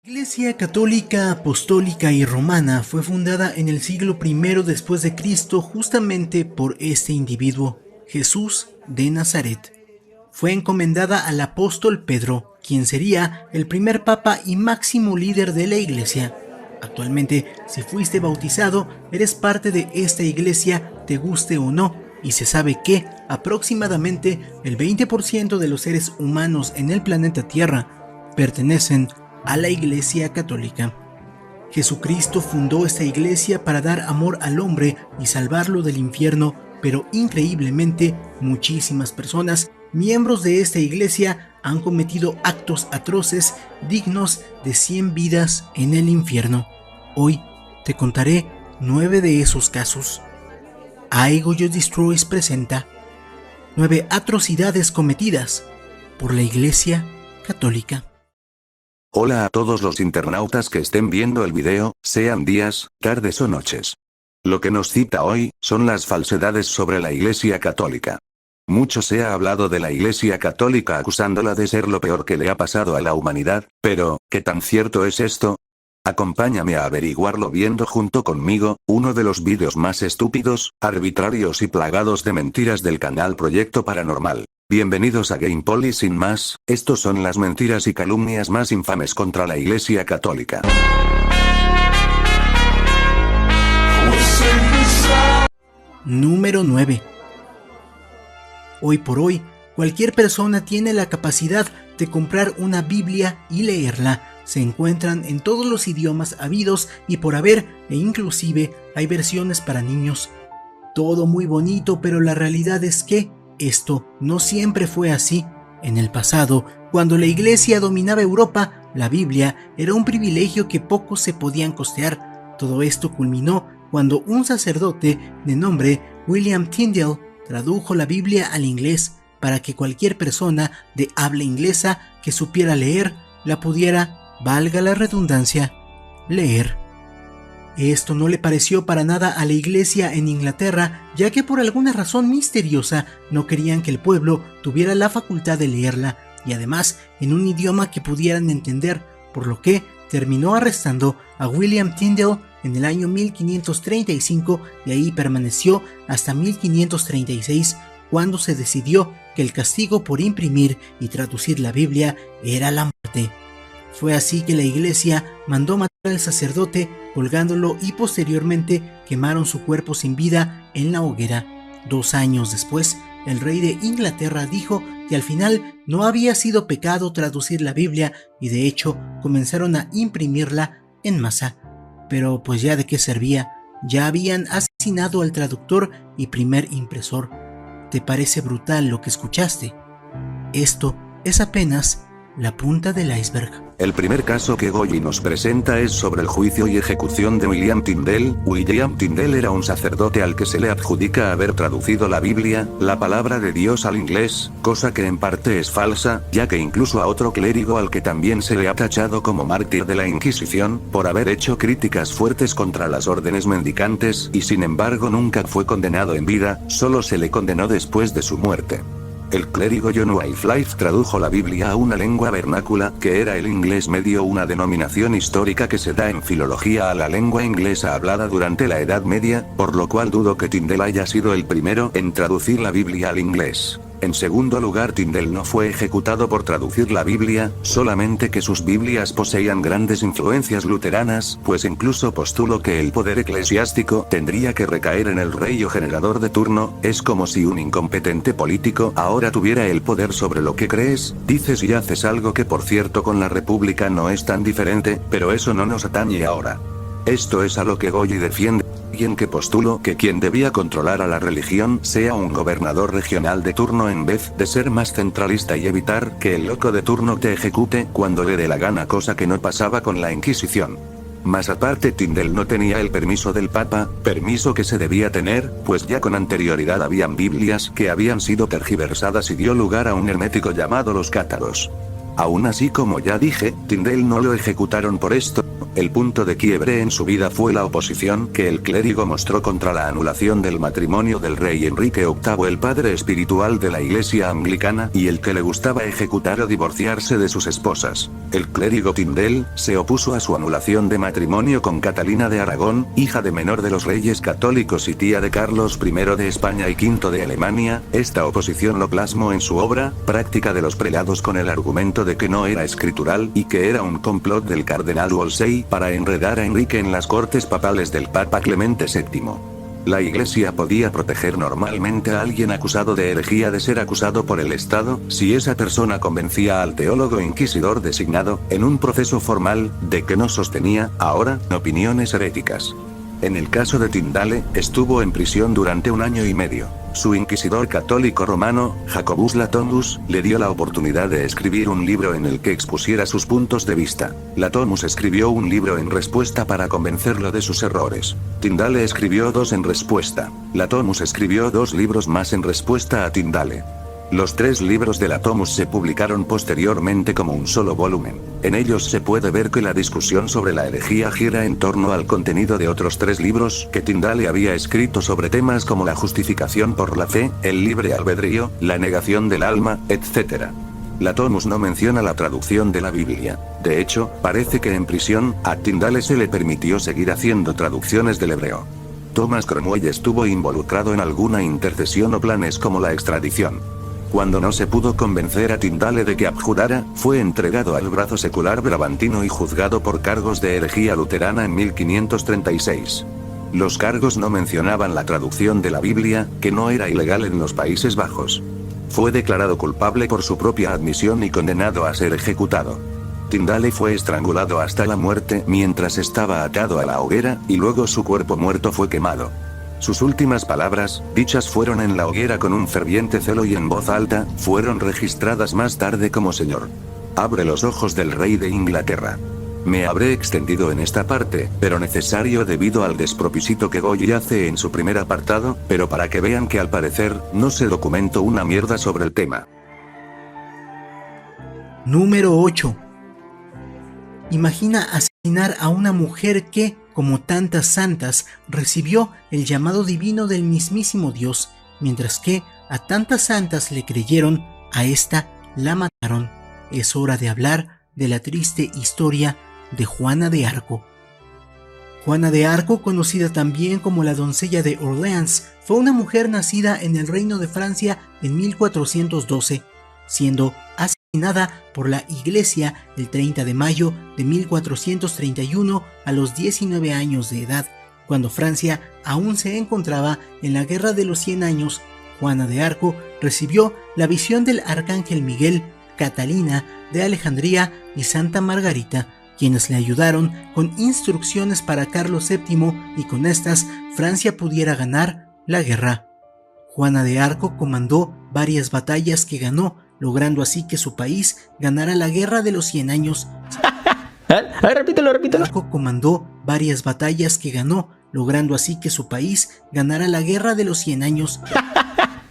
La Iglesia Católica, Apostólica y Romana fue fundada en el siglo I después de Cristo justamente por este individuo, Jesús de Nazaret. Fue encomendada al apóstol Pedro, quien sería el primer papa y máximo líder de la Iglesia. Actualmente, si fuiste bautizado, eres parte de esta Iglesia, te guste o no, y se sabe que aproximadamente el 20% de los seres humanos en el planeta Tierra pertenecen a la Iglesia Católica. Jesucristo fundó esta iglesia para dar amor al hombre y salvarlo del infierno, pero increíblemente muchísimas personas, miembros de esta iglesia, han cometido actos atroces dignos de 100 vidas en el infierno. Hoy te contaré 9 de esos casos. I Go You Destroys presenta 9 atrocidades cometidas por la Iglesia Católica. Hola a todos los internautas que estén viendo el video, sean días, tardes o noches. Lo que nos cita hoy, son las falsedades sobre la Iglesia Católica. Mucho se ha hablado de la Iglesia Católica acusándola de ser lo peor que le ha pasado a la humanidad, pero, ¿qué tan cierto es esto? Acompáñame a averiguarlo viendo junto conmigo, uno de los vídeos más estúpidos, arbitrarios y plagados de mentiras del canal Proyecto Paranormal. Bienvenidos a Gamepol y sin más, estos son las mentiras y calumnias más infames contra la Iglesia Católica. Número 9. Hoy por hoy, cualquier persona tiene la capacidad de comprar una Biblia y leerla. Se encuentran en todos los idiomas habidos y por haber, e inclusive hay versiones para niños. Todo muy bonito, pero la realidad es que esto no siempre fue así. En el pasado, cuando la Iglesia dominaba Europa, la Biblia era un privilegio que pocos se podían costear. Todo esto culminó cuando un sacerdote de nombre William Tyndale tradujo la Biblia al inglés para que cualquier persona de habla inglesa que supiera leer la pudiera, valga la redundancia, leer. Esto no le pareció para nada a la iglesia en Inglaterra, ya que por alguna razón misteriosa no querían que el pueblo tuviera la facultad de leerla, y además en un idioma que pudieran entender, por lo que terminó arrestando a William Tyndale en el año 1535 y ahí permaneció hasta 1536, cuando se decidió que el castigo por imprimir y traducir la Biblia era la muerte. Fue así que la iglesia mandó matar al sacerdote colgándolo y posteriormente quemaron su cuerpo sin vida en la hoguera. 2 años después, el rey de Inglaterra dijo que al final no había sido pecado traducir la Biblia y de hecho comenzaron a imprimirla en masa. Pero pues ya de qué servía, ya habían asesinado al traductor y primer impresor. ¿Te parece brutal lo que escuchaste? Esto es apenas la punta del iceberg. El primer caso que Goyi nos presenta es sobre el juicio y ejecución de William Tyndale. William Tyndale era un sacerdote al que se le adjudica haber traducido la Biblia, la palabra de Dios al inglés, cosa que en parte es falsa, ya que incluso a otro clérigo al que también se le ha tachado como mártir de la Inquisición, por haber hecho críticas fuertes contra las órdenes mendicantes, y sin embargo nunca fue condenado en vida, solo se le condenó después de su muerte. El clérigo John Wycliffe tradujo la Biblia a una lengua vernácula, que era el inglés medio, una denominación histórica que se da en filología a la lengua inglesa hablada durante la Edad Media, por lo cual dudo que Tyndale haya sido el primero en traducir la Biblia al inglés. En segundo lugar, Tyndale no fue ejecutado por traducir la Biblia, solamente que sus Biblias poseían grandes influencias luteranas, pues incluso postuló que el poder eclesiástico tendría que recaer en el rey o generador de turno. Es como si un incompetente político ahora tuviera el poder sobre lo que crees, dices y haces, algo que por cierto con la República no es tan diferente, pero eso no nos atañe ahora. Esto es a lo que Goyi defiende, y en que postulo que quien debía controlar a la religión sea un gobernador regional de turno en vez de ser más centralista y evitar que el loco de turno te ejecute cuando le dé la gana, cosa que no pasaba con la Inquisición. Más aparte, Tyndale no tenía el permiso del Papa, permiso que se debía tener, pues ya con anterioridad habían Biblias que habían sido tergiversadas y dio lugar a un hermético llamado los cátaros. Aún así, como ya dije, Tyndale no lo ejecutaron por esto, El punto de quiebre en su vida fue la oposición que el clérigo mostró contra la anulación del matrimonio del rey Enrique VIII, el padre espiritual de la iglesia anglicana, y el que le gustaba ejecutar o divorciarse de sus esposas. El clérigo Tyndale se opuso a su anulación de matrimonio con Catalina de Aragón, hija de menor de los reyes católicos y tía de Carlos I de España y V de Alemania. Esta oposición lo plasmó en su obra, Práctica de los prelados, con el argumento de que no era escritural y que era un complot del cardenal Wolsey para enredar a Enrique en las cortes papales del Papa Clemente VII. La Iglesia podía proteger normalmente a alguien acusado de herejía de ser acusado por el Estado, si esa persona convencía al teólogo inquisidor designado, en un proceso formal, de que no sostenía, ahora, opiniones heréticas. En el caso de Tyndale, estuvo en prisión durante 1 año y medio. Su inquisidor católico romano, Jacobus Latomus, le dio la oportunidad de escribir un libro en el que expusiera sus puntos de vista. Latomus escribió un libro en respuesta para convencerlo de sus errores. Tyndale escribió 2 en respuesta. Latomus escribió 2 libros más en respuesta a Tyndale. Los 3 libros de Latomus se publicaron posteriormente como un solo volumen. En ellos se puede ver que la discusión sobre la herejía gira en torno al contenido de otros 3 libros que Tyndale había escrito sobre temas como la justificación por la fe, el libre albedrío, la negación del alma, etc. Latomus no menciona la traducción de la Biblia. De hecho, parece que en prisión, a Tyndale se le permitió seguir haciendo traducciones del hebreo. Thomas Cromwell estuvo involucrado en alguna intercesión o planes como la extradición. Cuando no se pudo convencer a Tyndale de que abjurara, fue entregado al brazo secular brabantino y juzgado por cargos de herejía luterana en 1536. Los cargos no mencionaban la traducción de la Biblia, que no era ilegal en los Países Bajos. Fue declarado culpable por su propia admisión y condenado a ser ejecutado. Tyndale fue estrangulado hasta la muerte mientras estaba atado a la hoguera, y luego su cuerpo muerto fue quemado. Sus últimas palabras, dichas fueron en la hoguera con un ferviente celo y en voz alta, fueron registradas más tarde como: Señor, abre los ojos del rey de Inglaterra. Me habré extendido en esta parte, pero necesario debido al despropósito que Goyi hace en su primer apartado, pero para que vean que al parecer, no se documentó una mierda sobre el tema. Número 8. Imagina asesinar a una mujer que, como tantas santas, recibió el llamado divino del mismísimo Dios, mientras que a tantas santas le creyeron, a esta la mataron. Es hora de hablar de la triste historia de Juana de Arco. Juana de Arco, conocida también como la doncella de Orleans, fue una mujer nacida en el Reino de Francia en 1412, siendo asesinada por la Iglesia el 30 de mayo de 1431 a los 19 años de edad, cuando Francia aún se encontraba en la Guerra de los 100 años. Juana de Arco recibió la visión del arcángel Miguel, Catalina de Alejandría y Santa Margarita, quienes le ayudaron con instrucciones para Carlos VII y con estas Francia pudiera ganar la guerra. Juana de Arco comandó varias batallas que ganó, logrando así que su país ganara la Guerra de los 100 años. Repítelo. Arco comandó varias batallas que ganó, logrando así que su país ganara la Guerra de los 100 años.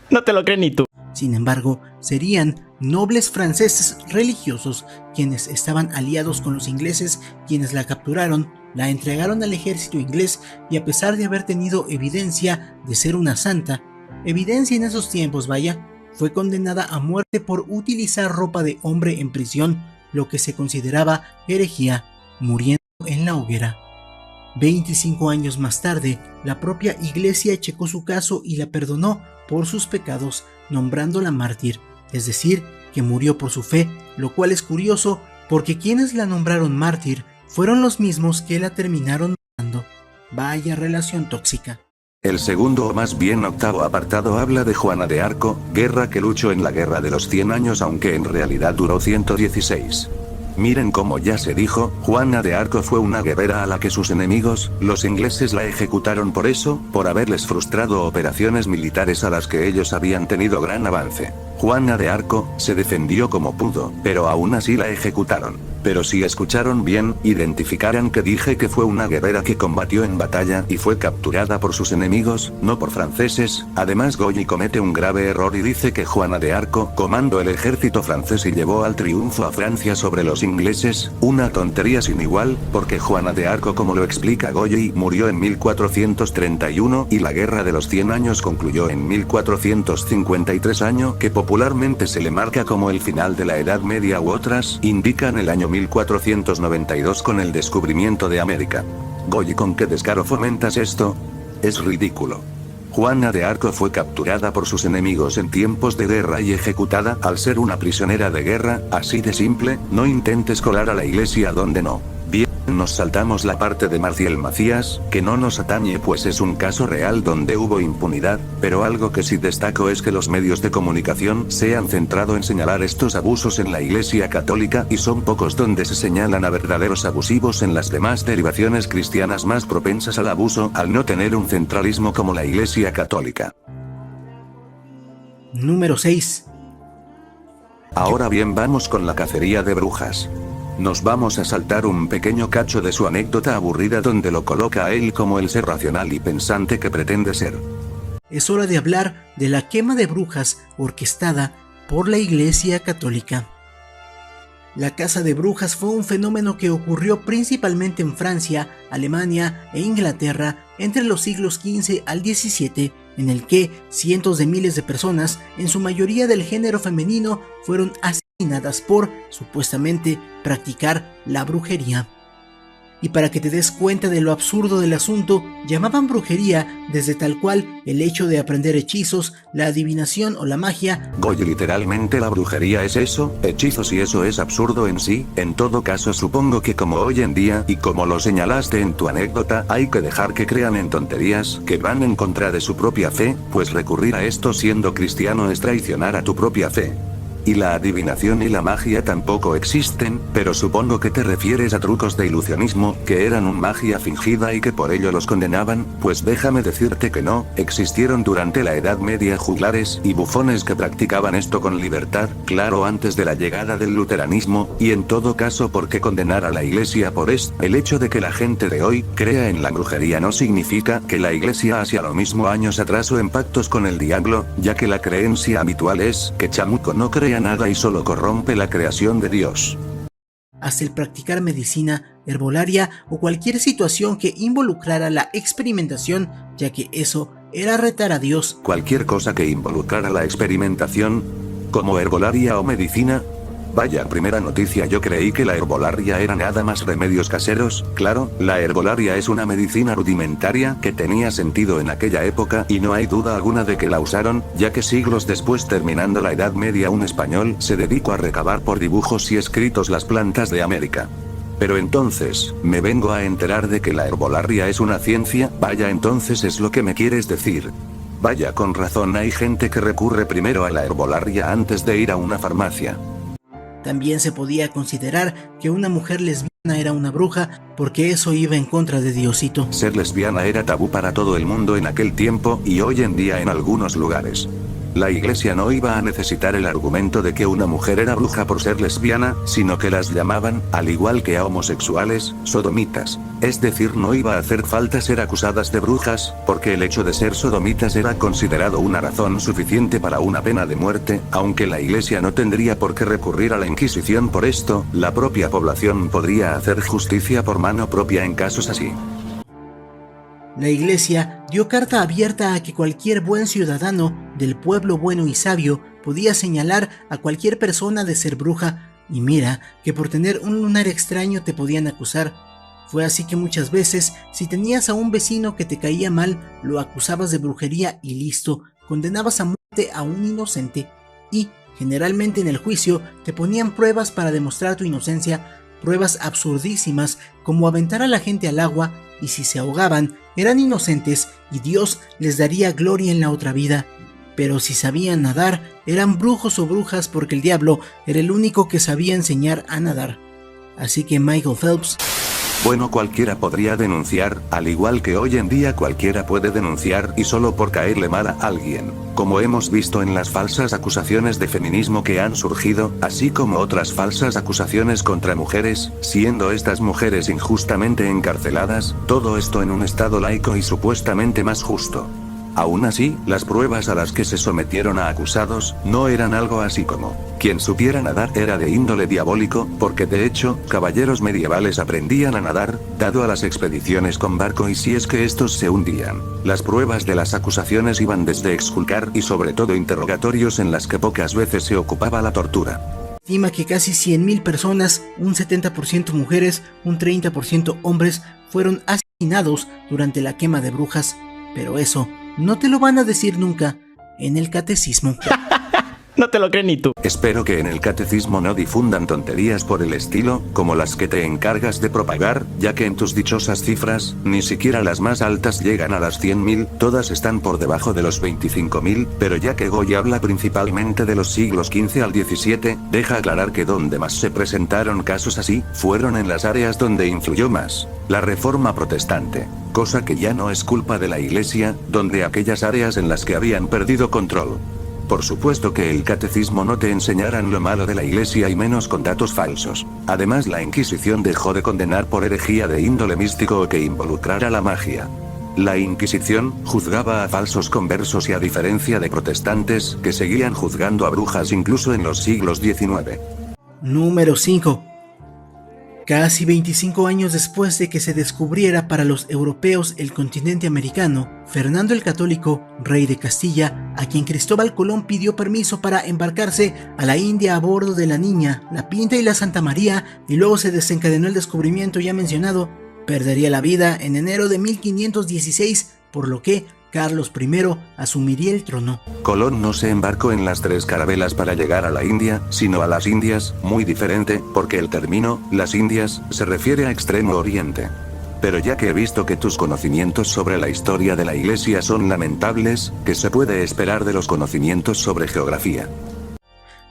No te lo crees ni tú. Sin embargo, serían nobles franceses religiosos quienes estaban aliados con los ingleses quienes la capturaron, la entregaron al ejército inglés y, a pesar de haber tenido evidencia de ser una santa, evidencia en esos tiempos, vaya, fue condenada a muerte por utilizar ropa de hombre en prisión, lo que se consideraba herejía, muriendo en la hoguera. 25 años más tarde, la propia iglesia checó su caso y la perdonó por sus pecados, nombrándola mártir, es decir, que murió por su fe, lo cual es curioso porque quienes la nombraron mártir fueron los mismos que la terminaron matando. Vaya relación tóxica. El segundo o más bien octavo apartado habla de Juana de Arco, guerra que luchó en la Guerra de los 100 años, aunque en realidad duró 116. Miren, como ya se dijo, Juana de Arco fue una guerrera a la que sus enemigos, los ingleses, la ejecutaron por eso, por haberles frustrado operaciones militares a las que ellos habían tenido gran avance. Juana de Arco se defendió como pudo, pero aún así la ejecutaron. Pero si escucharon bien, identificarán que dije que fue una guerrera que combatió en batalla y fue capturada por sus enemigos, no por franceses. Además Goyi comete un grave error y dice que Juana de Arco comandó el ejército francés y llevó al triunfo a Francia sobre los ingleses, una tontería sin igual, porque Juana de Arco, como lo explica Goyi, murió en 1431 y la Guerra de los 100 años concluyó en 1453, año que popularmente se le marca como el final de la Edad Media, u otras indican el año 1492 con el descubrimiento de América. Goyi, ¿con qué descaro fomentas esto? Es ridículo. Juana de Arco fue capturada por sus enemigos en tiempos de guerra y ejecutada al ser una prisionera de guerra, así de simple. No intentes colar a la iglesia donde no. Bien, nos saltamos la parte de Marcial Macías, que no nos atañe pues es un caso real donde hubo impunidad, pero algo que sí destaco es que los medios de comunicación se han centrado en señalar estos abusos en la Iglesia Católica y son pocos donde se señalan a verdaderos abusivos en las demás derivaciones cristianas más propensas al abuso, al no tener un centralismo como la Iglesia Católica. Número 6. Ahora bien, vamos con la cacería de brujas. Nos vamos a saltar un pequeño cacho de su anécdota aburrida donde lo coloca a él como el ser racional y pensante que pretende ser. Es hora de hablar de la quema de brujas orquestada por la Iglesia Católica. La caza de brujas fue un fenómeno que ocurrió principalmente en Francia, Alemania e Inglaterra entre los siglos XV al XVII, en el que cientos de miles de personas, en su mayoría del género femenino, fueron asesinadas por, supuestamente, practicar la brujería. Y para que te des cuenta de lo absurdo del asunto, llamaban brujería desde tal cual el hecho de aprender hechizos, la adivinación o la magia. Goyi, literalmente la brujería es eso, hechizos, y eso es absurdo en sí. En todo caso, supongo que como hoy en día, y como lo señalaste en tu anécdota, hay que dejar que crean en tonterías que van en contra de su propia fe, pues recurrir a esto siendo cristiano es traicionar a tu propia fe. Y la adivinación y la magia tampoco existen, pero supongo que te refieres a trucos de ilusionismo, que eran una magia fingida y que por ello los condenaban. Pues déjame decirte que no, existieron durante la Edad Media juglares y bufones que practicaban esto con libertad, claro, antes de la llegada del luteranismo, y en todo caso, ¿por qué condenar a la iglesia por esto? El hecho de que la gente de hoy crea en la brujería no significa que la iglesia hacía lo mismo años atrás o en pactos con el diablo, ya que la creencia habitual es que Chamuco no crea nada y solo corrompe la creación de Dios. Hasta el practicar medicina, herbolaria o cualquier situación que involucrara la experimentación, ya que eso era retar a Dios. Cualquier cosa que involucrara la experimentación, como herbolaria o medicina. Vaya, primera noticia, yo creí que la herbolaria era nada más remedios caseros. Claro, la herbolaria es una medicina rudimentaria que tenía sentido en aquella época y no hay duda alguna de que la usaron, ya que siglos después, terminando la Edad Media, un español se dedicó a recabar por dibujos y escritos las plantas de América. Pero entonces, me vengo a enterar de que la herbolaria es una ciencia. Vaya, entonces es lo que me quieres decir. Vaya, con razón hay gente que recurre primero a la herbolaria antes de ir a una farmacia. También se podía considerar que una mujer lesbiana era una bruja, porque eso iba en contra de Diosito. Ser lesbiana era tabú para todo el mundo en aquel tiempo y hoy en día en algunos lugares. La iglesia no iba a necesitar el argumento de que una mujer era bruja por ser lesbiana, sino que las llamaban, al igual que a homosexuales, sodomitas. Es decir, no iba a hacer falta ser acusadas de brujas, porque el hecho de ser sodomitas era considerado una razón suficiente para una pena de muerte. Aunque la iglesia no tendría por qué recurrir a la Inquisición por esto, la propia población podría hacer justicia por mano propia en casos así. La iglesia dio carta abierta a que cualquier buen ciudadano del pueblo bueno y sabio podía señalar a cualquier persona de ser bruja, y mira que por tener un lunar extraño te podían acusar. Fue así que muchas veces, si tenías a un vecino que te caía mal, lo acusabas de brujería y listo, condenabas a muerte a un inocente. Y, generalmente en el juicio, te ponían pruebas para demostrar tu inocencia, pruebas absurdísimas como aventar a la gente al agua, y si se ahogaban, eran inocentes y Dios les daría gloria en la otra vida. Pero si sabían nadar, eran brujos o brujas, porque el diablo era el único que sabía enseñar a nadar. Así que Michael Phelps Bueno, cualquiera podría denunciar, al igual que hoy en día cualquiera puede denunciar y solo por caerle mal a alguien, como hemos visto en las falsas acusaciones de feminismo que han surgido, así como otras falsas acusaciones contra mujeres, siendo estas mujeres injustamente encarceladas, todo esto en un estado laico y supuestamente más justo. Aún así, las pruebas a las que se sometieron a acusados, no eran algo así como, quien supiera nadar era de índole diabólico, porque de hecho, caballeros medievales aprendían a nadar, dado a las expediciones con barco y si es que estos se hundían. Las pruebas de las acusaciones iban desde exculcar y sobre todo interrogatorios en las que pocas veces se ocupaba la tortura. Estima que casi 100.000 personas, un 70% mujeres, un 30% hombres, fueron asesinados durante la quema de brujas, pero eso no te lo van a decir nunca en el catecismo. No te lo crees ni tú. Espero que en el catecismo no difundan tonterías por el estilo, como las que te encargas de propagar, ya que en tus dichosas cifras, ni siquiera las más altas llegan a las 100.000, todas están por debajo de los 25.000, pero ya que Goy habla principalmente de los siglos XV al XVII, deja aclarar que donde más se presentaron casos así, fueron en las áreas donde influyó más la Reforma Protestante, cosa que ya no es culpa de la Iglesia, donde aquellas áreas en las que habían perdido control. Por supuesto que el catecismo no te enseñarán lo malo de la Iglesia y menos con datos falsos. Además, la Inquisición dejó de condenar por herejía de índole místico o que involucrara la magia. La Inquisición juzgaba a falsos conversos y a diferencia de protestantes que seguían juzgando a brujas incluso en los siglos XIX. Número 5. Casi 25 años después de que se descubriera para los europeos el continente americano, Fernando el Católico, rey de Castilla, a quien Cristóbal Colón pidió permiso para embarcarse a la India a bordo de la Niña, la Pinta y la Santa María, y luego se desencadenó el descubrimiento ya mencionado, perdería la vida en enero de 1516, por lo que Carlos I asumiría el trono. Colón no se embarcó en las 3 carabelas para llegar a la India, sino a las Indias, muy diferente, porque el término, las Indias, se refiere a Extremo Oriente. Pero ya que he visto que tus conocimientos sobre la historia de la Iglesia son lamentables, ¿qué se puede esperar de los conocimientos sobre geografía?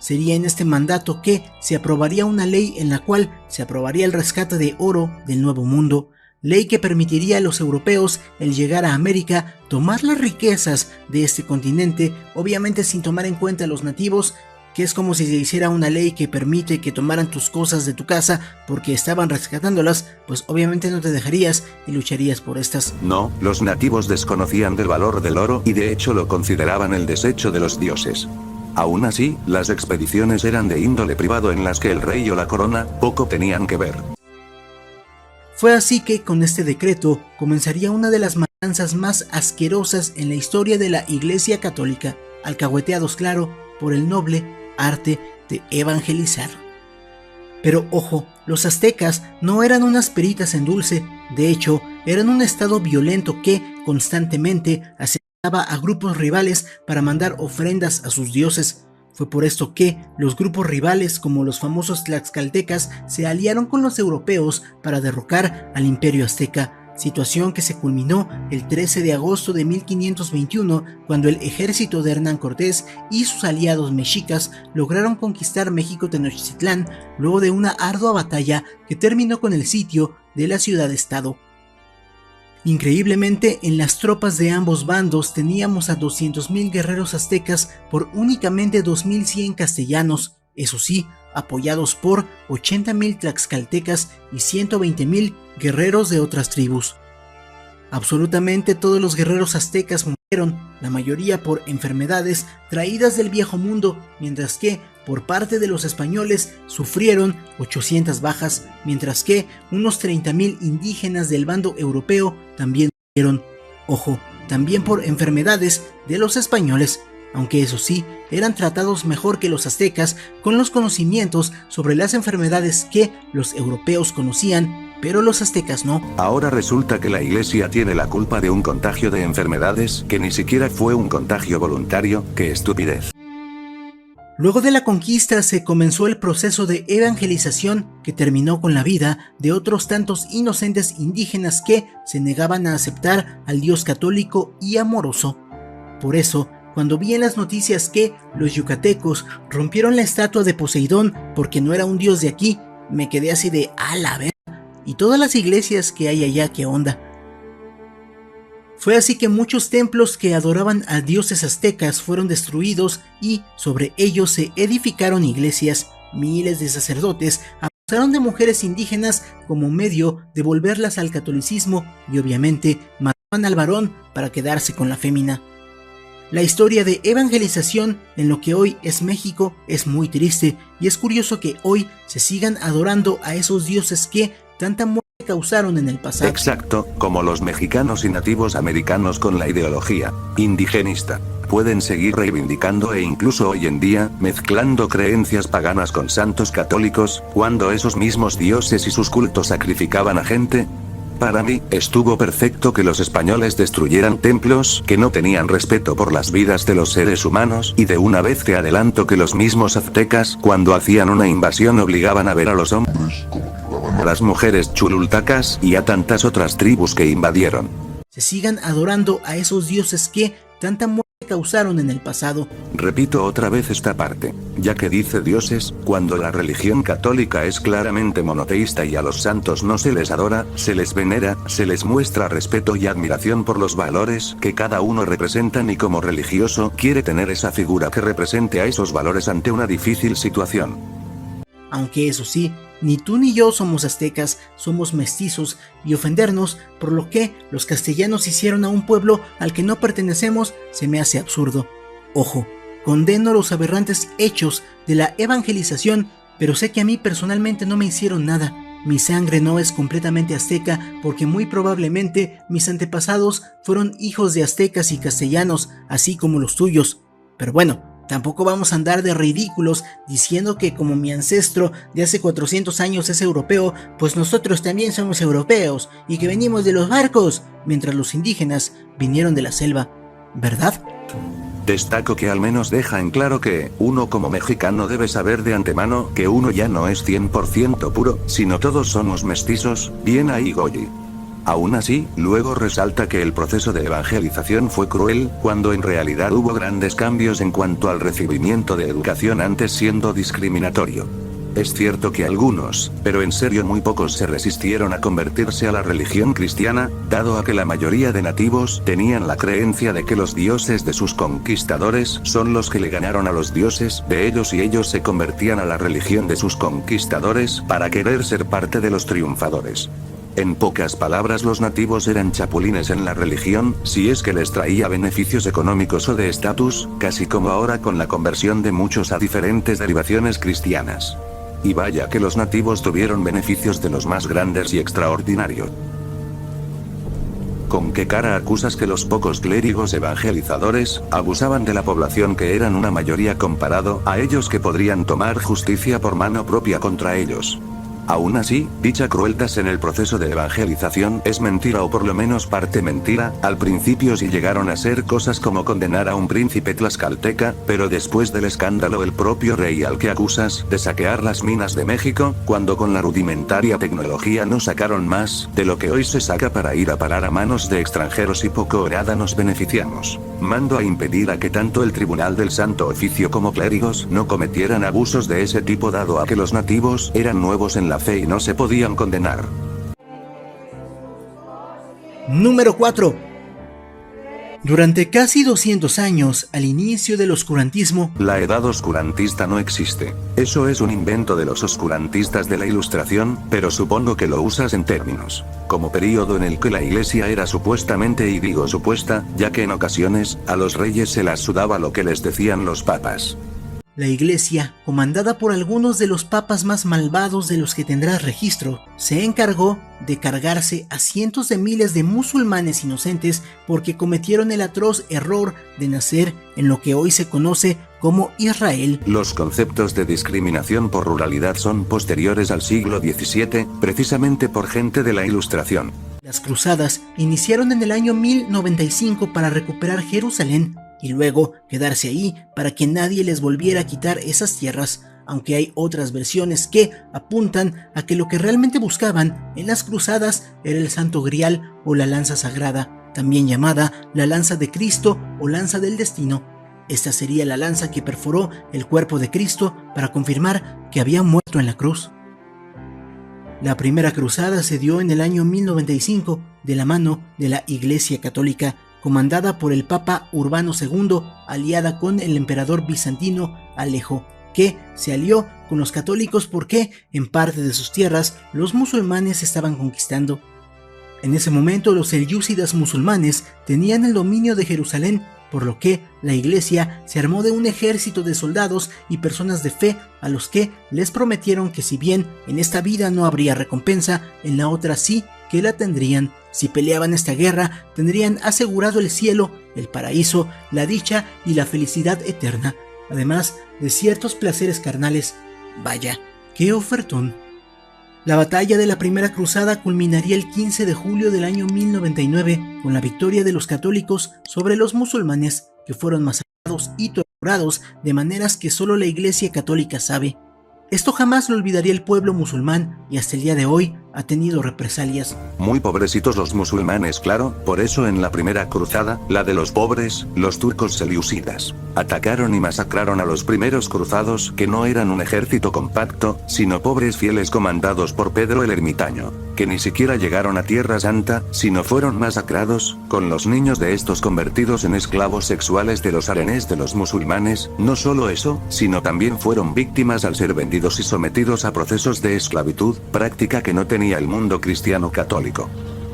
Sería en este mandato que se aprobaría una ley en la cual se aprobaría el rescate de oro del Nuevo Mundo, ley que permitiría a los europeos el llegar a América, tomar las riquezas de este continente, obviamente sin tomar en cuenta a los nativos, que es como si se hiciera una ley que permite que tomaran tus cosas de tu casa porque estaban rescatándolas, pues obviamente no te dejarías y lucharías por estas. No, los nativos desconocían del valor del oro y de hecho lo consideraban el desecho de los dioses. Aún así, las expediciones eran de índole privado en las que el rey o la corona poco tenían que ver. Fue así que con este decreto comenzaría una de las matanzas más asquerosas en la historia de la Iglesia Católica, alcahueteados claro por el noble arte de evangelizar. Pero ojo, los aztecas no eran unas peritas en dulce, de hecho, eran un estado violento que constantemente asesinaba a grupos rivales para mandar ofrendas a sus dioses. Fue por esto que los grupos rivales como los famosos tlaxcaltecas se aliaron con los europeos para derrocar al imperio azteca, situación que se culminó el 13 de agosto de 1521 cuando el ejército de Hernán Cortés y sus aliados mexicas lograron conquistar México Tenochtitlán luego de una ardua batalla que terminó con el sitio de la ciudad-estado. Increíblemente, en las tropas de ambos bandos teníamos a 200.000 guerreros aztecas por únicamente 2.100 castellanos, eso sí, apoyados por 80.000 tlaxcaltecas y 120.000 guerreros de otras tribus. Absolutamente todos los guerreros aztecas murieron, la mayoría por enfermedades traídas del viejo mundo, mientras que por parte de los españoles sufrieron 800 bajas, mientras que unos 30.000 indígenas del bando europeo también murieron, ojo, también por enfermedades de los españoles, aunque eso sí, eran tratados mejor que los aztecas con los conocimientos sobre las enfermedades que los europeos conocían, pero los aztecas no. Ahora resulta que la Iglesia tiene la culpa de un contagio de enfermedades que ni siquiera fue un contagio voluntario, ¡qué estupidez! Luego de la conquista se comenzó el proceso de evangelización que terminó con la vida de otros tantos inocentes indígenas que se negaban a aceptar al Dios católico y amoroso. Por eso, cuando vi en las noticias que los yucatecos rompieron la estatua de Poseidón porque no era un dios de aquí, me quedé así de ¡a la verga! ¿Y todas las iglesias que hay allá, qué onda? Fue así que muchos templos que adoraban a dioses aztecas fueron destruidos y sobre ellos se edificaron iglesias. Miles de sacerdotes abusaron de mujeres indígenas como medio de volverlas al catolicismo y obviamente mataban al varón para quedarse con la fémina. La historia de evangelización en lo que hoy es México es muy triste y es curioso que hoy se sigan adorando a esos dioses que tanta muerte causaron en el pasado. Exacto, como los mexicanos y nativos americanos con la ideología indigenista. Pueden seguir reivindicando e incluso hoy en día, mezclando creencias paganas con santos católicos, cuando esos mismos dioses y sus cultos sacrificaban a gente. Para mí, estuvo perfecto que los españoles destruyeran templos que no tenían respeto por las vidas de los seres humanos, y de una vez te adelanto que los mismos aztecas, cuando hacían una invasión, obligaban a ver a los hombres como a las mujeres chulultacas y a tantas otras tribus que invadieron. Se sigan adorando a esos dioses que tanta muerte causaron en el pasado. Repito otra vez esta parte, ya que dice dioses, cuando la religión católica es claramente monoteísta y a los santos no se les adora, se les venera, se les muestra respeto y admiración por los valores que cada uno representan, y como religioso quiere tener esa figura que represente a esos valores ante una difícil situación. Aunque eso sí, ni tú ni yo somos aztecas, somos mestizos, y ofendernos por lo que los castellanos hicieron a un pueblo al que no pertenecemos se me hace absurdo. Ojo, condeno los aberrantes hechos de la evangelización, pero sé que a mí personalmente no me hicieron nada. Mi sangre no es completamente azteca porque muy probablemente mis antepasados fueron hijos de aztecas y castellanos, así como los tuyos. Pero bueno, tampoco vamos a andar de ridículos diciendo que como mi ancestro de hace 400 años es europeo, pues nosotros también somos europeos y que venimos de los barcos, mientras los indígenas vinieron de la selva, ¿verdad? Destaco que al menos deja en claro que, uno como mexicano debe saber de antemano que uno ya no es 100% puro, sino todos somos mestizos. Bien ahí, Goyi. Aún así, luego resalta que el proceso de evangelización fue cruel, cuando en realidad hubo grandes cambios en cuanto al recibimiento de educación, antes siendo discriminatorio. Es cierto que algunos, pero en serio muy pocos, se resistieron a convertirse a la religión cristiana, dado a que la mayoría de nativos tenían la creencia de que los dioses de sus conquistadores son los que le ganaron a los dioses de ellos, y ellos se convertían a la religión de sus conquistadores para querer ser parte de los triunfadores. En pocas palabras, los nativos eran chapulines en la religión, si es que les traía beneficios económicos o de estatus, casi como ahora con la conversión de muchos a diferentes derivaciones cristianas. Y vaya que los nativos tuvieron beneficios de los más grandes y extraordinarios. ¿Con qué cara acusas que los pocos clérigos evangelizadores abusaban de la población, que eran una mayoría comparado a ellos, que podrían tomar justicia por mano propia contra ellos? Aún así, dicha crueldad en el proceso de evangelización es mentira, o por lo menos parte mentira. Al principio sí llegaron a ser cosas como condenar a un príncipe tlaxcalteca, pero después del escándalo el propio rey al que acusas de saquear las minas de México, cuando con la rudimentaria tecnología no sacaron más de lo que hoy se saca para ir a parar a manos de extranjeros, y poco o nada nos beneficiamos. Mando a impedir a que tanto el Tribunal del Santo Oficio como clérigos no cometieran abusos de ese tipo, dado a que los nativos eran nuevos en la fe y no se podían condenar. Número 4. Durante casi 200 años, al inicio del oscurantismo, la edad oscurantista no existe. Eso es un invento de los oscurantistas de la Ilustración, pero supongo que lo usas en términos como período en el que la iglesia era supuestamente, y digo supuesta, ya que en ocasiones, a los reyes se las sudaba lo que les decían los papas. La iglesia, comandada por algunos de los papas más malvados de los que tendrás registro, se encargó de cargarse a cientos de miles de musulmanes inocentes porque cometieron el atroz error de nacer en lo que hoy se conoce como Israel. Los conceptos de discriminación por ruralidad son posteriores al siglo XVII, precisamente por gente de la Ilustración. Las cruzadas iniciaron en el año 1095 para recuperar Jerusalén, y luego quedarse ahí para que nadie les volviera a quitar esas tierras, aunque hay otras versiones que apuntan a que lo que realmente buscaban en las cruzadas era el Santo Grial o la lanza sagrada, también llamada la lanza de Cristo o lanza del destino. Esta sería la lanza que perforó el cuerpo de Cristo para confirmar que había muerto en la cruz. La primera cruzada se dio en el año 1095 de la mano de la Iglesia Católica, comandada por el Papa Urbano II, aliada con el emperador bizantino Alejo, que se alió con los católicos porque en parte de sus tierras los musulmanes estaban conquistando. En ese momento los selyúcidas musulmanes tenían el dominio de Jerusalén, por lo que la iglesia se armó de un ejército de soldados y personas de fe a los que les prometieron que si bien en esta vida no habría recompensa, en la otra sí que la tendrían. Si peleaban esta guerra, tendrían asegurado el cielo, el paraíso, la dicha y la felicidad eterna, además de ciertos placeres carnales. Vaya, qué ofertón. La batalla de la Primera Cruzada culminaría el 15 de julio del año 1099 con la victoria de los católicos sobre los musulmanes, que fueron masacrados y torturados de maneras que solo la Iglesia Católica sabe. Esto jamás lo olvidaría el pueblo musulmán y hasta el día de hoy ha tenido represalias. Muy pobrecitos los musulmanes, claro, por eso en la primera cruzada, la de los pobres, los turcos selyúcidas atacaron y masacraron a los primeros cruzados, que no eran un ejército compacto, sino pobres fieles comandados por Pedro el Ermitaño, que ni siquiera llegaron a Tierra Santa, sino fueron masacrados, con los niños de estos convertidos en esclavos sexuales de los harenes de los musulmanes. No solo eso, sino también fueron víctimas al ser vendidos y sometidos a procesos de esclavitud, práctica que no tenía el mundo cristiano católico.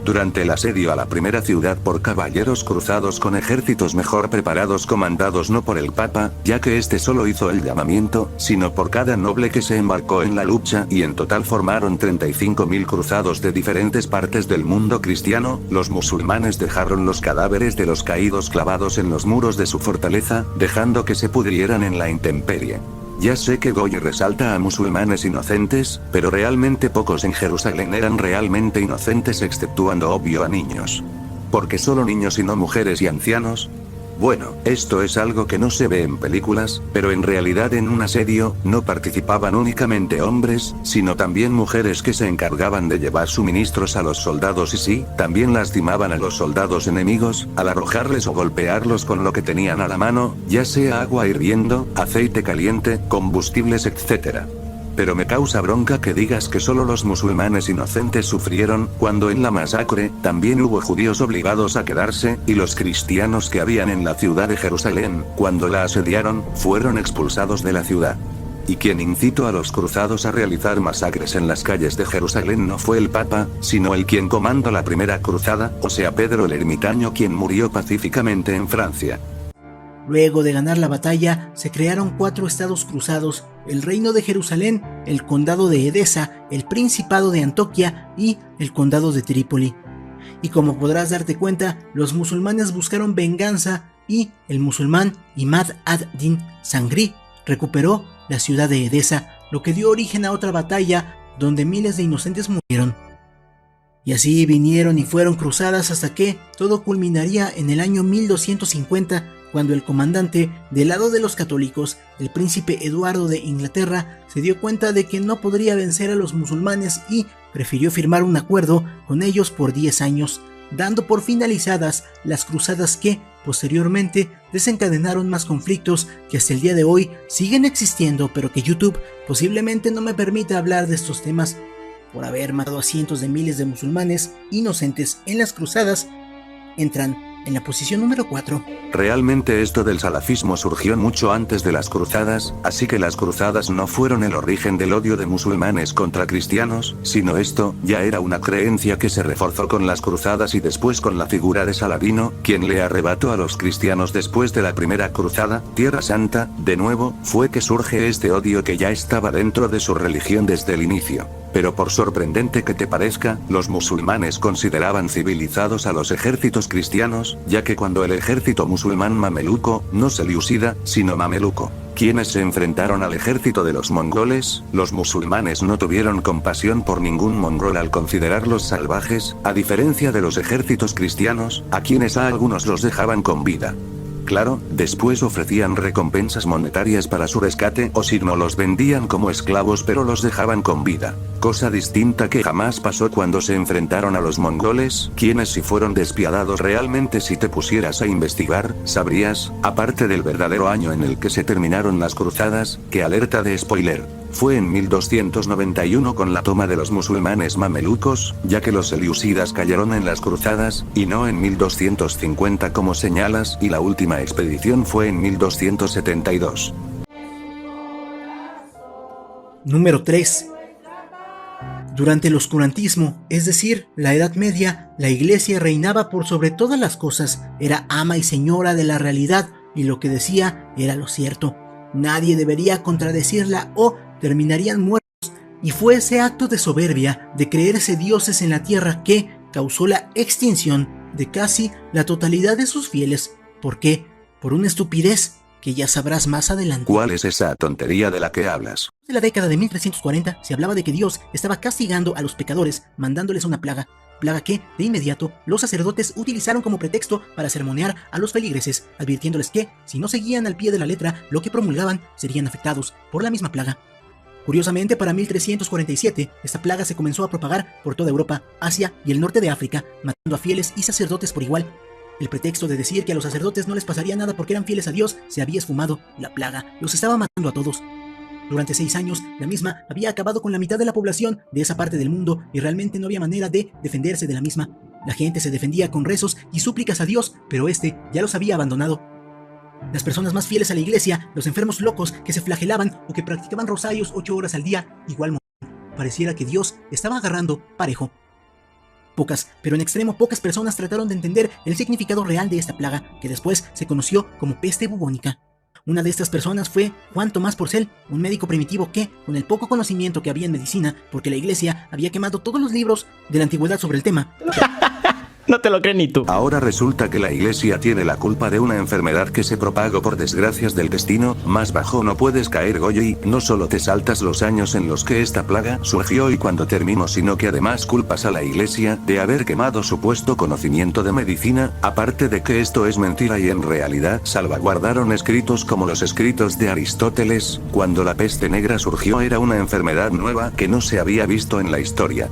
Durante el asedio a la primera ciudad por caballeros cruzados con ejércitos mejor preparados comandados no por el Papa, ya que este solo hizo el llamamiento, sino por cada noble que se embarcó en la lucha, y en total formaron 35.000 cruzados de diferentes partes del mundo cristiano, los musulmanes dejaron los cadáveres de los caídos clavados en los muros de su fortaleza, dejando que se pudrieran en la intemperie. Ya sé que Goy resalta a musulmanes inocentes, pero realmente pocos en Jerusalén eran realmente inocentes exceptuando obvio a niños. ¿Por qué solo niños y no mujeres y ancianos? Bueno, esto es algo que no se ve en películas, pero en realidad en un asedio, no participaban únicamente hombres, sino también mujeres que se encargaban de llevar suministros a los soldados y sí, también lastimaban a los soldados enemigos, al arrojarles o golpearlos con lo que tenían a la mano, ya sea agua hirviendo, aceite caliente, combustibles etc. Pero me causa bronca que digas que solo los musulmanes inocentes sufrieron, cuando en la masacre, también hubo judíos obligados a quedarse, y los cristianos que habían en la ciudad de Jerusalén, cuando la asediaron, fueron expulsados de la ciudad. Y quien incitó a los cruzados a realizar masacres en las calles de Jerusalén no fue el Papa, sino el quien comandó la primera cruzada, o sea Pedro el Ermitaño, quien murió pacíficamente en Francia. Luego de ganar la batalla, se crearon 4 estados cruzados: el Reino de Jerusalén, el Condado de Edesa, el Principado de Antoquia y el Condado de Trípoli. Y como podrás darte cuenta, los musulmanes buscaron venganza y el musulmán Imad ad-Din Sangri recuperó la ciudad de Edesa, lo que dio origen a otra batalla donde miles de inocentes murieron. Y así vinieron y fueron cruzadas hasta que todo culminaría en el año 1250, cuando el comandante del lado de los católicos, el príncipe Eduardo de Inglaterra, se dio cuenta de que no podría vencer a los musulmanes y prefirió firmar un acuerdo con ellos por 10 años, dando por finalizadas las cruzadas que, posteriormente, desencadenaron más conflictos que hasta el día de hoy siguen existiendo, pero que YouTube posiblemente no me permita hablar de estos temas. Por haber matado a cientos de miles de musulmanes inocentes en las cruzadas, entran en la posición número 4. Realmente esto del salafismo surgió mucho antes de las cruzadas, así que las cruzadas no fueron el origen del odio de musulmanes contra cristianos, sino esto ya era una creencia que se reforzó con las cruzadas y después con la figura de Saladino, quien le arrebató a los cristianos después de la primera cruzada, Tierra Santa. De nuevo, fue que surge este odio que ya estaba dentro de su religión desde el inicio. Pero por sorprendente que te parezca, los musulmanes consideraban civilizados a los ejércitos cristianos, ya que cuando el ejército musulmán mameluco, no selyúcida, sino mameluco, quienes se enfrentaron al ejército de los mongoles, los musulmanes no tuvieron compasión por ningún mongol al considerarlos salvajes, a diferencia de los ejércitos cristianos, a quienes a algunos los dejaban con vida. Claro, después ofrecían recompensas monetarias para su rescate o si no los vendían como esclavos pero los dejaban con vida. Cosa distinta que jamás pasó cuando se enfrentaron a los mongoles, quienes sí fueron despiadados realmente. Si te pusieras a investigar, sabrías, aparte del verdadero año en el que se terminaron las cruzadas, que alerta de spoiler. fue en 1291 con la toma de los musulmanes mamelucos, ya que los selyúcidas cayeron en las cruzadas, y no en 1250 como señalas, y la última expedición fue en 1272. Número 3. Durante el oscurantismo, es decir, la Edad Media, la Iglesia reinaba por sobre todas las cosas, era ama y señora de la realidad, y lo que decía era lo cierto. Nadie debería contradecirla o terminarían muertos, y fue ese acto de soberbia, de creerse dioses en la tierra, que causó la extinción de casi la totalidad de sus fieles. ¿Por qué? Por una estupidez que ya sabrás más adelante. ¿Cuál es esa tontería de la que hablas? En la década de 1340 se hablaba de que Dios estaba castigando a los pecadores, mandándoles una plaga que, de inmediato, los sacerdotes utilizaron como pretexto para sermonear a los feligreses, advirtiéndoles que, si no seguían al pie de la letra lo que promulgaban, serían afectados por la misma plaga. Curiosamente, para 1347, esta plaga se comenzó a propagar por toda Europa, Asia y el norte de África, matando a fieles y sacerdotes por igual. El pretexto de decir que a los sacerdotes no les pasaría nada porque eran fieles a Dios se había esfumado. La plaga los estaba matando a todos. Durante 6 años, la misma había acabado con la mitad de la población de esa parte del mundo y realmente no había manera de defenderse de la misma. La gente se defendía con rezos y súplicas a Dios, pero este ya los había abandonado. Las personas más fieles a la iglesia, los enfermos locos que se flagelaban o que practicaban rosarios 8 horas al día, igual morían. Pareciera que Dios estaba agarrando parejo. Pocas, pero en extremo pocas personas trataron de entender el significado real de esta plaga, que después se conoció como peste bubónica. Una de estas personas fue Juan Tomás Porcel, un médico primitivo que, con el poco conocimiento que había en medicina, porque la iglesia había quemado todos los libros de la antigüedad sobre el tema, No te lo crees ni tú. Ahora resulta que la iglesia tiene la culpa de una enfermedad que se propagó por desgracias del destino. Más bajo no puedes caer, Goyi. No solo te saltas los años en los que esta plaga surgió y cuando terminó, sino que además culpas a la iglesia de haber quemado supuesto conocimiento de medicina. Aparte de que esto es mentira y en realidad salvaguardaron escritos como los escritos de Aristóteles. Cuando la peste negra surgió era una enfermedad nueva que no se había visto en la historia.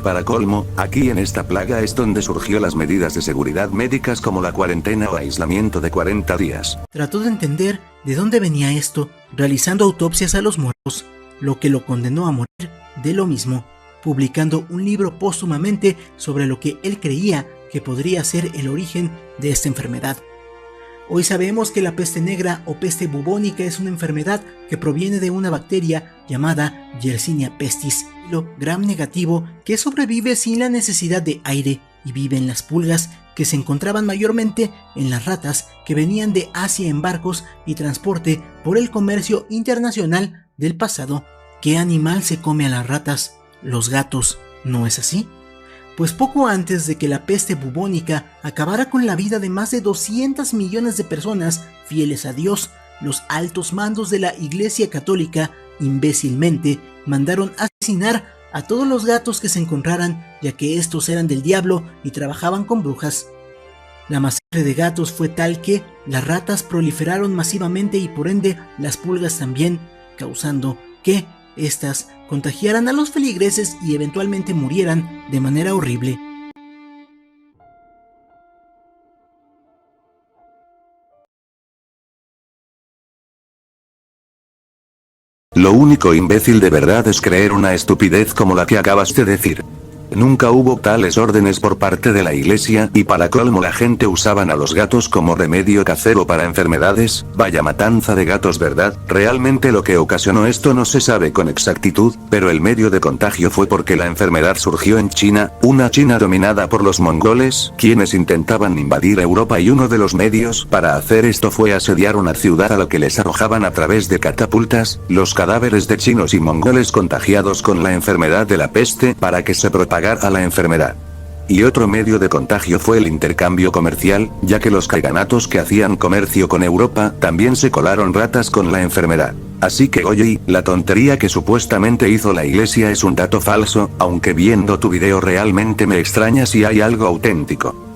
Para colmo, aquí en esta plaga es donde surgió las medidas de seguridad médicas como la cuarentena o aislamiento de 40 días. Trató de entender de dónde venía esto, realizando autopsias a los muertos, lo que lo condenó a morir de lo mismo, publicando un libro póstumamente sobre lo que él creía que podría ser el origen de esta enfermedad. Hoy sabemos que la peste negra o peste bubónica es una enfermedad que proviene de una bacteria llamada Yersinia pestis, gram negativo, que sobrevive sin la necesidad de aire y vive en las pulgas que se encontraban mayormente en las ratas que venían de Asia en barcos y transporte por el comercio internacional del pasado. ¿Qué animal se come a las ratas? Los gatos, ¿no es así? Pues poco antes de que la peste bubónica acabara con la vida de más de 200 millones de personas fieles a Dios, los altos mandos de la Iglesia Católica imbécilmente mandaron asesinar a todos los gatos que se encontraran, ya que estos eran del diablo y trabajaban con brujas. La masacre de gatos fue tal que las ratas proliferaron masivamente y por ende las pulgas también, causando que estas contagiaran a los feligreses y eventualmente murieran de manera horrible. Lo único imbécil de verdad es creer una estupidez como la que acabas de decir. Nunca hubo tales órdenes por parte de la iglesia, y para colmo la gente usaban a los gatos como remedio casero para enfermedades. Vaya matanza de gatos, ¿verdad? Realmente lo que ocasionó esto no se sabe con exactitud, pero el medio de contagio fue porque la enfermedad surgió en China, una China dominada por los mongoles, quienes intentaban invadir Europa, y uno de los medios para hacer esto fue asediar una ciudad a la que les arrojaban a través de catapultas los cadáveres de chinos y mongoles contagiados con la enfermedad de la peste para que se propagara a la enfermedad. Y otro medio de contagio fue el intercambio comercial, ya que los kaganatos que hacían comercio con Europa también se colaron ratas con la enfermedad. Así que oye, la tontería que supuestamente hizo la iglesia es un dato falso, aunque viendo tu video realmente me extraña si hay algo auténtico.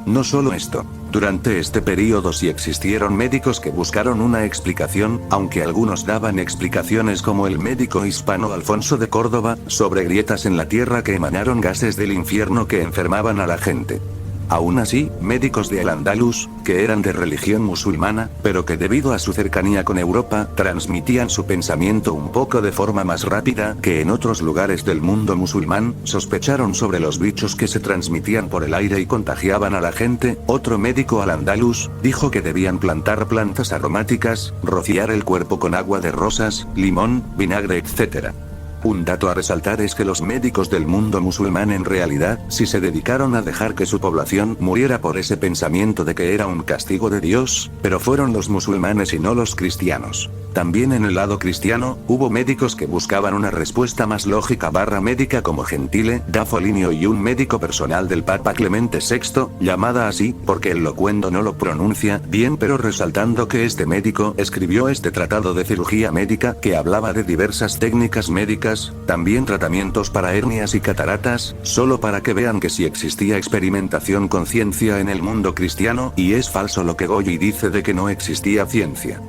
No solo esto. Durante este período sí existieron médicos que buscaron una explicación, aunque algunos daban explicaciones como el médico hispano Alfonso de Córdoba, sobre grietas en la tierra que emanaron gases del infierno que enfermaban a la gente. Aún así, médicos de Al-Ándalus, que eran de religión musulmana, pero que debido a su cercanía con Europa, transmitían su pensamiento un poco de forma más rápida que en otros lugares del mundo musulmán, sospecharon sobre los bichos que se transmitían por el aire y contagiaban a la gente. Otro médico Al-Ándalus dijo que debían plantar plantas aromáticas, rociar el cuerpo con agua de rosas, limón, vinagre, etc. Un dato a resaltar es que los médicos del mundo musulmán en realidad sí se dedicaron a dejar que su población muriera por ese pensamiento de que era un castigo de Dios, pero fueron los musulmanes y no los cristianos. También en el lado cristiano, hubo médicos que buscaban una respuesta más lógica / médica como Gentile da Foligno y un médico personal del Papa Clemente VI, llamada así porque el locuendo no lo pronuncia bien, pero resaltando que este médico escribió este tratado de cirugía médica que hablaba de diversas técnicas médicas, también tratamientos para hernias y cataratas, solo para que vean que sí existía experimentación con ciencia en el mundo cristiano, y es falso lo que Goyi dice de que no existía ciencia.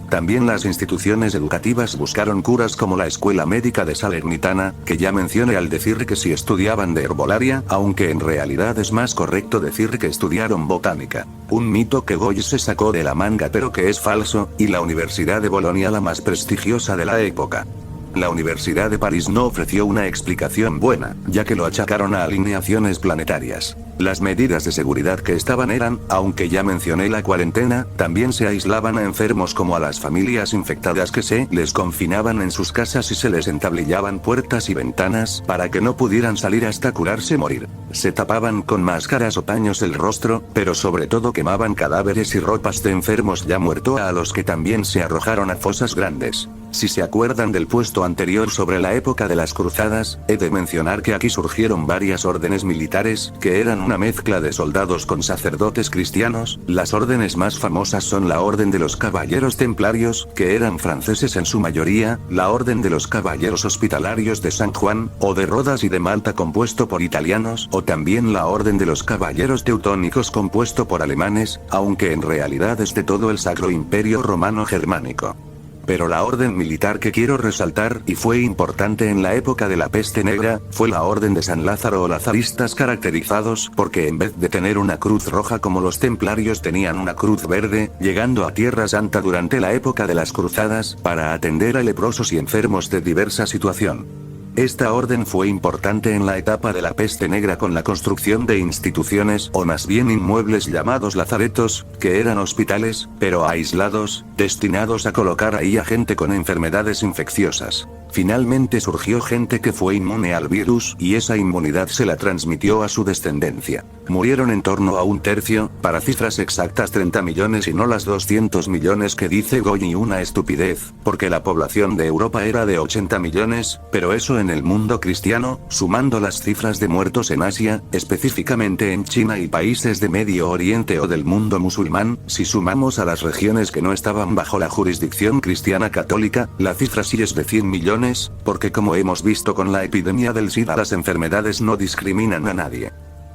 También las instituciones educativas buscaron curas como la Escuela Médica de Salernitana, que ya mencioné al decir que sí estudiaban de herbolaria, aunque en realidad es más correcto decir que estudiaron botánica. Un mito que Goyi se sacó de la manga pero que es falso, y la Universidad de Bolonia, la más prestigiosa de la época. La Universidad de París no ofreció una explicación buena, ya que lo achacaron a alineaciones planetarias. Las medidas de seguridad que estaban eran, aunque ya mencioné la cuarentena, también se aislaban a enfermos como a las familias infectadas que se les confinaban en sus casas y se les entablillaban puertas y ventanas para que no pudieran salir hasta curarse morir. Se tapaban con máscaras o paños el rostro, pero sobre todo quemaban cadáveres y ropas de enfermos ya muertos a los que también se arrojaron a fosas grandes. Si se acuerdan del puesto anterior sobre la época de las cruzadas, he de mencionar que aquí surgieron varias órdenes militares, que eran una mezcla de soldados con sacerdotes cristianos. Las órdenes más famosas son la Orden de los Caballeros Templarios, que eran franceses en su mayoría, la Orden de los Caballeros Hospitalarios de San Juan, o de Rodas y de Malta compuesto por italianos, o también la Orden de los Caballeros Teutónicos compuesto por alemanes, aunque en realidad es de todo el Sacro Imperio Romano Germánico. Pero la orden militar que quiero resaltar, y fue importante en la época de la peste negra, fue la Orden de San Lázaro o lazaristas, caracterizados porque en vez de tener una cruz roja como los templarios tenían una cruz verde, llegando a Tierra Santa durante la época de las cruzadas, para atender a leprosos y enfermos de diversa situación. Esta orden fue importante en la etapa de la peste negra con la construcción de instituciones, o más bien inmuebles llamados lazaretos, que eran hospitales, pero aislados, destinados a colocar ahí a gente con enfermedades infecciosas. Finalmente surgió gente que fue inmune al virus, y esa inmunidad se la transmitió a su descendencia. Murieron en torno a 1/3, para cifras exactas 30 millones y no las 200 millones que dice Goyi, una estupidez, porque la población de Europa era de 80 millones, pero eso en el mundo cristiano, sumando las cifras de muertos en Asia, específicamente en China y países de Medio Oriente o del mundo musulmán, si sumamos a las regiones que no estaban bajo la jurisdicción cristiana católica, la cifra sí es de 100 millones, porque como hemos visto con la epidemia del SIDA, las enfermedades no discriminan a nadie.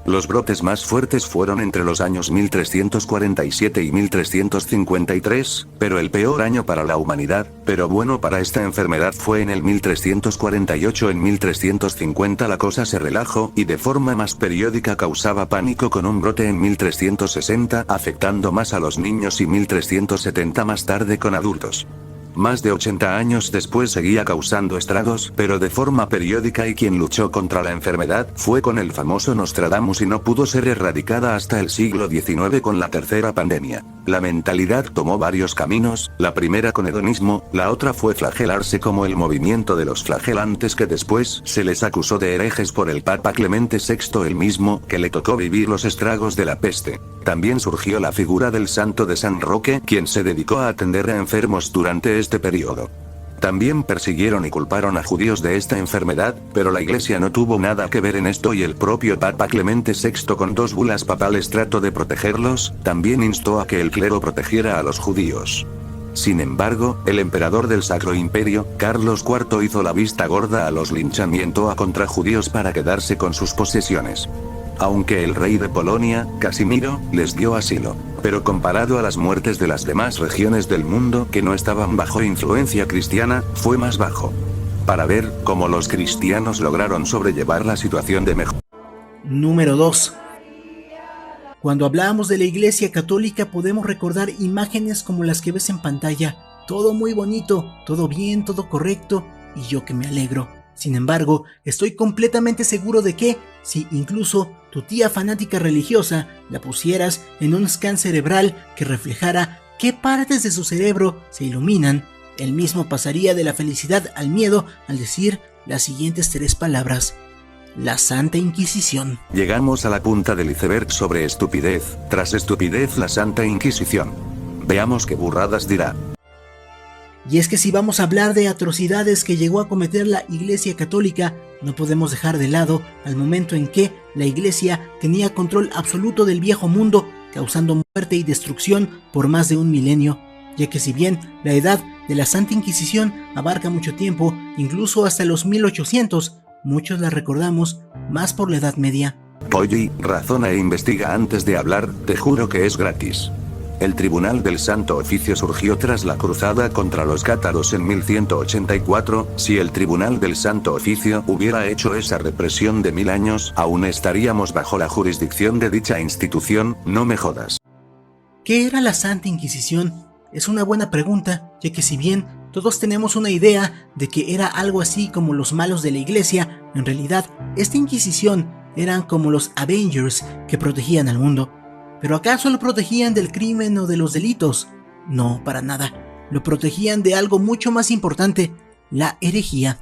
Los brotes más fuertes fueron entre los años 1347 y 1353, pero el peor año para la humanidad, pero bueno para esta enfermedad, fue en el 1348. En 1350 la cosa se relajó, y de forma más periódica causaba pánico con un brote en 1360, afectando más a los niños, y 1370 más tarde con adultos. Más de 80 años después seguía causando estragos, pero de forma periódica, y quien luchó contra la enfermedad fue con el famoso Nostradamus, y no pudo ser erradicada hasta el siglo XIX con la tercera pandemia. La mentalidad tomó varios caminos, la primera con hedonismo, la otra fue flagelarse como el movimiento de los flagelantes, que después se les acusó de herejes por el Papa Clemente VI, el mismo que le tocó vivir los estragos de la peste. También surgió la figura del santo de San Roque, quien se dedicó a atender a enfermos durante este periodo. También persiguieron y culparon a judíos de esta enfermedad, pero la Iglesia no tuvo nada que ver en esto, y el propio Papa Clemente VI, con 2 bulas papales, trató de protegerlos. También instó a que el clero protegiera a los judíos. Sin embargo, el emperador del Sacro Imperio, Carlos IV, hizo la vista gorda a los linchamientos contra judíos para quedarse con sus posesiones. aunque el rey de Polonia, Casimiro, les dio asilo. Pero comparado a las muertes de las demás regiones del mundo que no estaban bajo influencia cristiana, fue más bajo. Para ver cómo los cristianos lograron sobrellevar la situación de mejor. Número 2. Cuando hablamos de la Iglesia Católica podemos recordar imágenes como las que ves en pantalla. Todo muy bonito, todo bien, todo correcto, y yo que me alegro. Sin embargo, estoy completamente seguro de que, si incluso tu tía fanática religiosa la pusieras en un scan cerebral que reflejara qué partes de su cerebro se iluminan, él mismo pasaría de la felicidad al miedo al decir las siguientes 3 palabras: la Santa Inquisición. Llegamos a la punta del iceberg sobre estupidez, tras estupidez la Santa Inquisición. Veamos qué burradas dirá. Y es que si vamos a hablar de atrocidades que llegó a cometer la Iglesia Católica, no podemos dejar de lado al momento en que la Iglesia tenía control absoluto del viejo mundo, causando muerte y destrucción por más de un milenio, ya que si bien la edad de la Santa Inquisición abarca mucho tiempo, incluso hasta los 1800, muchos la recordamos más por la Edad Media. Polly, razona e investiga antes de hablar, te juro que es gratis. El Tribunal del Santo Oficio surgió tras la cruzada contra los cátaros en 1184, si el Tribunal del Santo Oficio hubiera hecho esa represión de 1000 años, aún estaríamos bajo la jurisdicción de dicha institución, no me jodas. ¿Qué era la Santa Inquisición? Es una buena pregunta, ya que si bien todos tenemos una idea de que era algo así como los malos de la Iglesia, en realidad, esta Inquisición eran como los Avengers que protegían al mundo. ¿Pero acaso lo protegían del crimen o de los delitos? No, para nada. Lo protegían de algo mucho más importante, la herejía.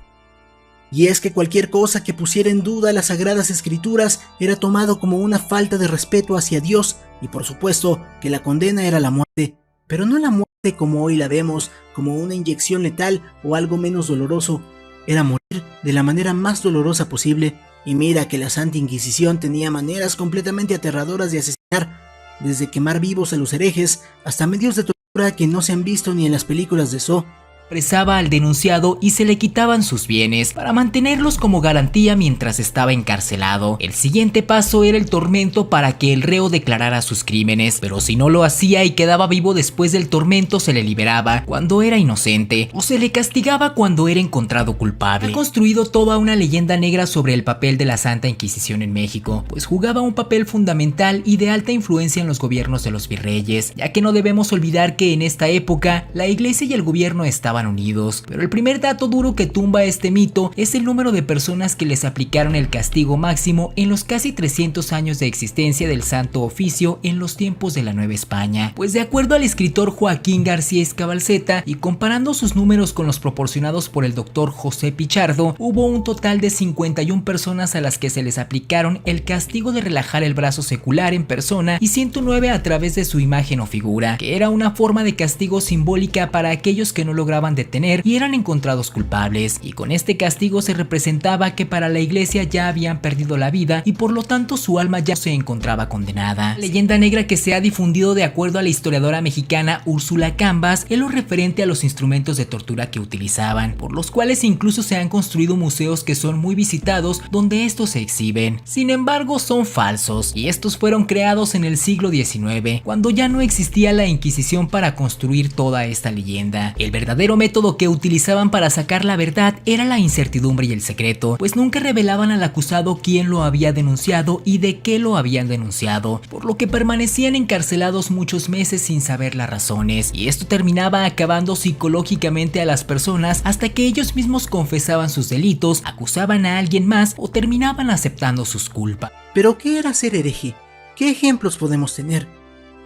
Y es que cualquier cosa que pusiera en duda las Sagradas Escrituras era tomado como una falta de respeto hacia Dios, y por supuesto que la condena era la muerte. Pero no la muerte como hoy la vemos, como una inyección letal o algo menos doloroso. Era morir de la manera más dolorosa posible. Y mira que la Santa Inquisición tenía maneras completamente aterradoras de asesinar, desde quemar vivos a los herejes hasta medios de tortura que no se han visto ni en las películas de Saw. Apresaba al denunciado y se le quitaban sus bienes para mantenerlos como garantía mientras estaba encarcelado. El siguiente paso era el tormento para que el reo declarara sus crímenes, pero si no lo hacía y quedaba vivo después del tormento, se le liberaba cuando era inocente o se le castigaba cuando era encontrado culpable. Ha construido toda una leyenda negra sobre el papel de la Santa Inquisición en México, pues jugaba un papel fundamental y de alta influencia en los gobiernos de los virreyes, ya que no debemos olvidar que en esta época la iglesia y el gobierno estaban unidos. Pero el primer dato duro que tumba este mito es el número de personas que les aplicaron el castigo máximo en los casi 300 años de existencia del Santo Oficio en los tiempos de la Nueva España. Pues de acuerdo al escritor Joaquín García Escabalceta y comparando sus números con los proporcionados por el doctor José Pichardo, hubo un total de 51 personas a las que se les aplicaron el castigo de relajar el brazo secular en persona y 109 a través de su imagen o figura, que era una forma de castigo simbólica para aquellos que no lograban detener y eran encontrados culpables, y con este castigo se representaba que para la iglesia ya habían perdido la vida y por lo tanto su alma ya se encontraba condenada. La leyenda negra que se ha difundido de acuerdo a la historiadora mexicana Úrsula Cambas es lo referente a los instrumentos de tortura que utilizaban, por los cuales incluso se han construido museos que son muy visitados donde estos se exhiben. Sin embargo, son falsos y estos fueron creados en el siglo XIX, cuando ya no existía la Inquisición para construir toda esta leyenda. El verdadero método que utilizaban para sacar la verdad era la incertidumbre y el secreto, pues nunca revelaban al acusado quién lo había denunciado y de qué lo habían denunciado, por lo que permanecían encarcelados muchos meses sin saber las razones, y esto terminaba acabando psicológicamente a las personas hasta que ellos mismos confesaban sus delitos, acusaban a alguien más o terminaban aceptando sus culpas. ¿Pero qué era ser hereje? ¿Qué ejemplos podemos tener?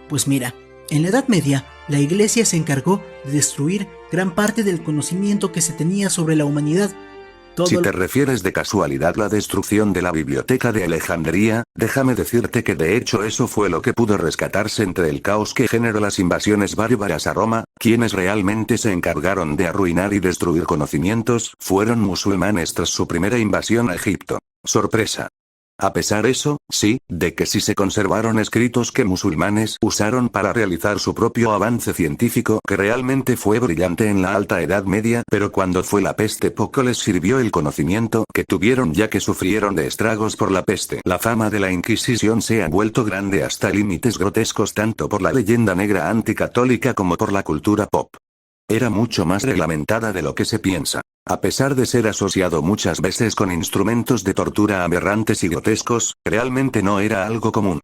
Pues mira, en la Edad Media, la Iglesia se encargó de destruir gran parte del conocimiento que se tenía sobre la humanidad. Si te refieres de casualidad a la destrucción de la biblioteca de Alejandría, déjame decirte que de hecho eso fue lo que pudo rescatarse entre el caos que generó las invasiones bárbaras a Roma. Quienes realmente se encargaron de arruinar y destruir conocimientos fueron musulmanes tras su primera invasión a Egipto. Sorpresa. A pesar eso, sí, de que sí se conservaron escritos que musulmanes usaron para realizar su propio avance científico que realmente fue brillante en la Alta Edad Media, pero cuando fue la peste poco les sirvió el conocimiento que tuvieron ya que sufrieron de estragos por la peste. La fama de la Inquisición se ha vuelto grande hasta límites grotescos tanto por la leyenda negra anticatólica como por la cultura pop. Era mucho más reglamentada de lo que se piensa. A pesar de ser asociado muchas veces con instrumentos de tortura aberrantes y grotescos, realmente no era algo común.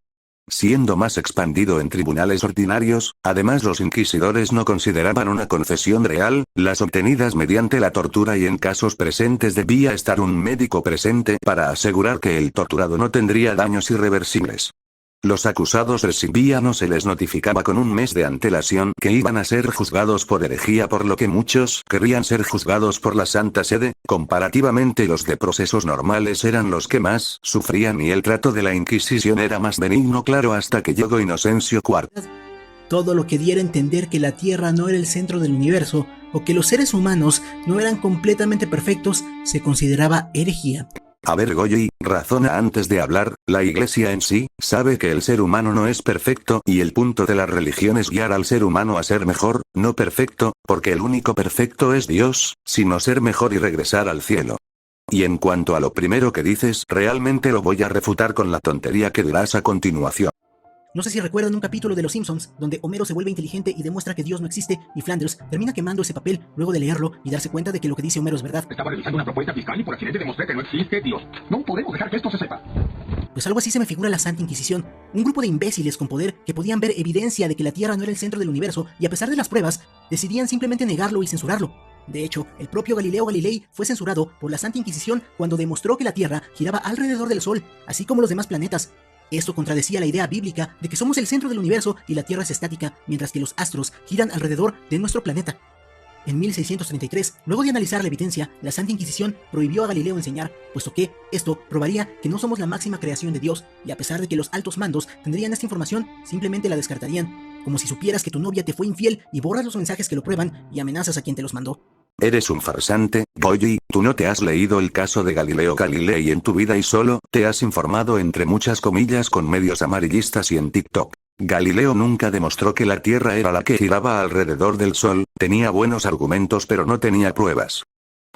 Siendo más expandido en tribunales ordinarios, además los inquisidores no consideraban una confesión real, las obtenidas mediante la tortura y en casos presentes debía estar un médico presente para asegurar que el torturado no tendría daños irreversibles. Los acusados recibían o se les notificaba con un mes de antelación que iban a ser juzgados por herejía por lo que muchos querían ser juzgados por la Santa Sede, comparativamente los de procesos normales eran los que más sufrían y el trato de la Inquisición era más benigno claro hasta que llegó Inocencio IV. Todo lo que diera a entender que la Tierra no era el centro del universo o que los seres humanos no eran completamente perfectos se consideraba herejía. A ver Goyi, razona antes de hablar, la Iglesia en sí, sabe que el ser humano no es perfecto y el punto de la religión es guiar al ser humano a ser mejor, no perfecto, porque el único perfecto es Dios, sino ser mejor y regresar al cielo. Y en cuanto a lo primero que dices, realmente lo voy a refutar con la tontería que dirás a continuación. No sé si recuerdan un capítulo de Los Simpsons, donde Homero se vuelve inteligente y demuestra que Dios no existe, y Flanders termina quemando ese papel luego de leerlo y darse cuenta de que lo que dice Homero es verdad. Estaba revisando una propuesta fiscal y por accidente demostré que no existe Dios. No podemos dejar que esto se sepa. Pues algo así se me figura la Santa Inquisición, un grupo de imbéciles con poder que podían ver evidencia de que la Tierra no era el centro del universo y a pesar de las pruebas, decidían simplemente negarlo y censurarlo. De hecho, el propio Galileo Galilei fue censurado por la Santa Inquisición cuando demostró que la Tierra giraba alrededor del Sol, así como los demás planetas. Esto contradecía la idea bíblica de que somos el centro del universo y la Tierra es estática, mientras que los astros giran alrededor de nuestro planeta. En 1633, luego de analizar la evidencia, la Santa Inquisición prohibió a Galileo enseñar, puesto que esto probaría que no somos la máxima creación de Dios, y a pesar de que los altos mandos tendrían esta información, simplemente la descartarían, como si supieras que tu novia te fue infiel y borras los mensajes que lo prueban y amenazas a quien te los mandó. Eres un farsante, Goyi, tú no te has leído el caso de Galileo Galilei en tu vida y solo te has informado entre muchas comillas con medios amarillistas y en TikTok. Galileo nunca demostró que la Tierra era la que giraba alrededor del Sol, tenía buenos argumentos pero no tenía pruebas.